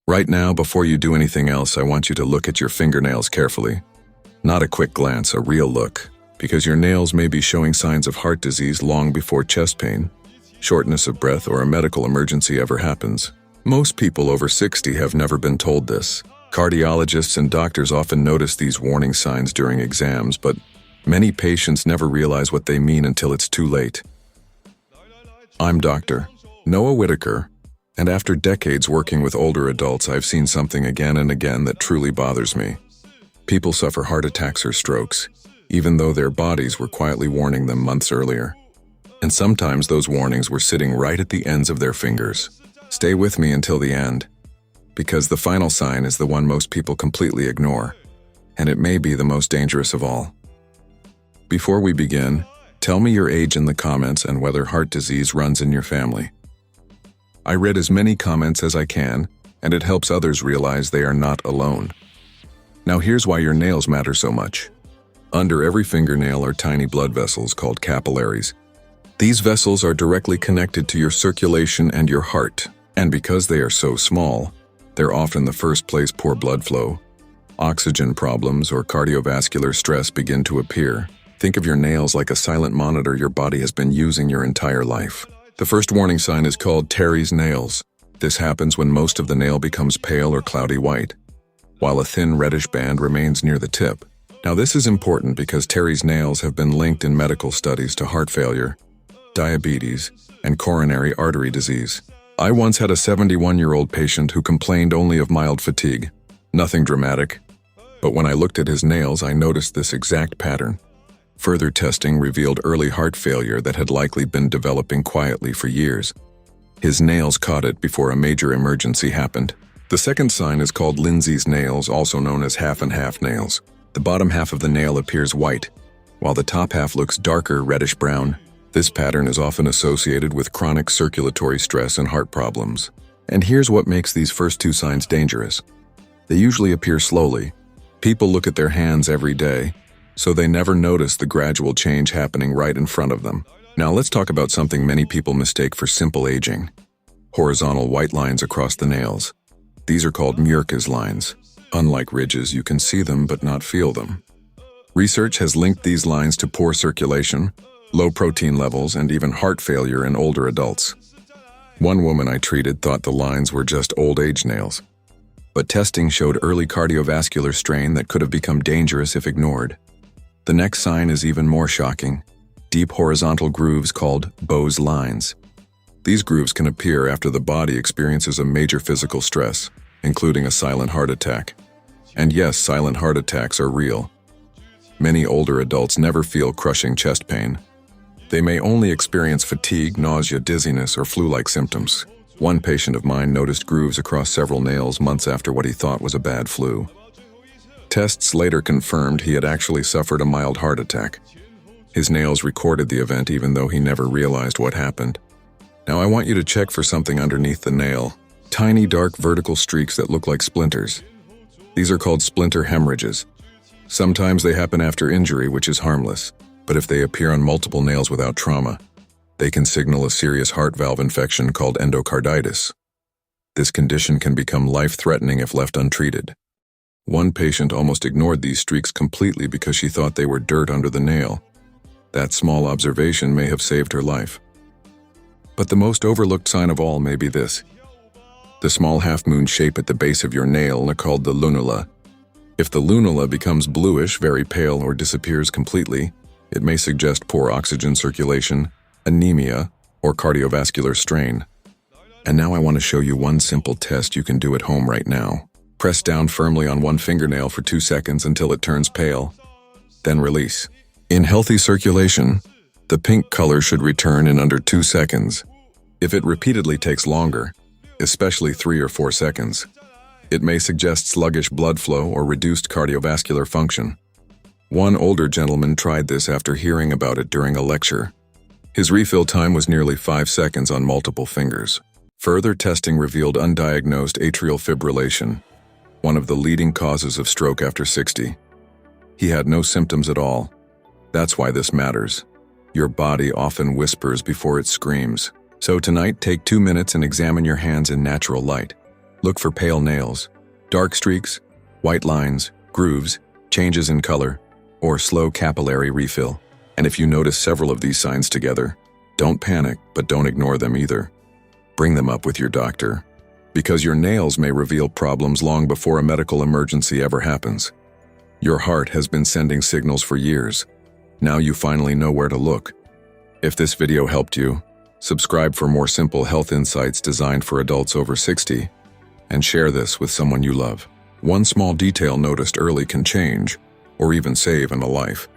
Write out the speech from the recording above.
Right now, before you do anything else, I want you to look at your fingernails carefully. Not a quick glance, a real look, because your nails may be showing signs of heart disease long before chest pain, shortness of breath, or a medical emergency ever happens. Most people over 60 have never been told this. Cardiologists and doctors often notice these warning signs during exams, but many patients never realize what they mean until it's too late. I'm Dr. Noah Whitaker, and after decades working with older adults, I've seen something again and again that truly bothers me. People suffer heart attacks or strokes, even though their bodies were quietly warning them months earlier. And sometimes those warnings were sitting right at the ends of their fingers. Stay with me until the end, because the final sign is the one most people completely ignore, and it may be the most dangerous of all. Before we begin, tell me your age in the comments and whether heart disease runs in your family. I read as many comments as I can, and it helps others realize they are not alone. Now here's why your nails matter so much. Under every fingernail are tiny blood vessels called capillaries. These vessels are directly connected to your circulation and your heart, and because they are so small, they're often the first place poor blood flow, oxygen problems, or cardiovascular stress begin to appear. Think of your nails like a silent monitor your body has been using your entire life. The first warning sign is called Terry's nails. This happens when most of the nail becomes pale or cloudy white, while a thin reddish band remains near the tip. Now this is important because Terry's nails have been linked in medical studies to heart failure, diabetes, and coronary artery disease. I once had a 71-year-old patient who complained only of mild fatigue. Nothing dramatic. But when I looked at his nails, I noticed this exact pattern. Further testing revealed early heart failure that had likely been developing quietly for years. His nails caught it before a major emergency happened. The second sign is called Lindsay's nails, also known as half and half nails. The bottom half of the nail appears white, while the top half looks darker reddish-brown. This pattern is often associated with chronic circulatory stress and heart problems. And here's what makes these first two signs dangerous. They usually appear slowly. People look at their hands every day, so they never notice the gradual change happening right in front of them. Now let's talk about something many people mistake for simple aging. Horizontal white lines across the nails. These are called Muirche's lines. Unlike ridges, you can see them but not feel them. Research has linked these lines to poor circulation, low protein levels, and even heart failure in older adults. One woman I treated thought the lines were just old age nails, but testing showed early cardiovascular strain that could have become dangerous if ignored. The next sign is even more shocking. Deep horizontal grooves called Bowes lines. These grooves can appear after the body experiences a major physical stress, including a silent heart attack. And yes, silent heart attacks are real. Many older adults never feel crushing chest pain. They may only experience fatigue, nausea, dizziness, or flu-like symptoms. One patient of mine noticed grooves across several nails months after what he thought was a bad flu. Tests later confirmed he had actually suffered a mild heart attack. His nails recorded the event even though he never realized what happened. Now I want you to check for something underneath the nail. Tiny dark vertical streaks that look like splinters. These are called splinter hemorrhages. Sometimes they happen after injury, which is harmless, but if they appear on multiple nails without trauma, they can signal a serious heart valve infection called endocarditis. This condition can become life-threatening if left untreated. One patient almost ignored these streaks completely because she thought they were dirt under the nail. That small observation may have saved her life. But the most overlooked sign of all may be this. The small half-moon shape at the base of your nail are called the lunula. If the lunula becomes bluish, very pale, or disappears completely, it may suggest poor oxygen circulation, anemia, or cardiovascular strain. And now I want to show you one simple test you can do at home right now. Press down firmly on one fingernail for 2 seconds until it turns pale, then release. In healthy circulation, the pink color should return in under 2 seconds. If it repeatedly takes longer, especially 3 or 4 seconds, it may suggest sluggish blood flow or reduced cardiovascular function. One older gentleman tried this after hearing about it during a lecture. His refill time was nearly 5 seconds on multiple fingers. Further testing revealed undiagnosed atrial fibrillation, one of the leading causes of stroke after 60. He had no symptoms at all. That's why this matters. Your body often whispers before it screams. So tonight, take 2 minutes and examine your hands in natural light. Look for pale nails, dark streaks, white lines, grooves, changes in color, or slow capillary refill. And if you notice several of these signs together, don't panic, but don't ignore them either. Bring them up with your doctor, because your nails may reveal problems long before a medical emergency ever happens. Your heart has been sending signals for years. Now you finally know where to look. If this video helped you, subscribe for more simple health insights designed for adults over 60, and share this with someone you love. One small detail noticed early can change, or even save a life.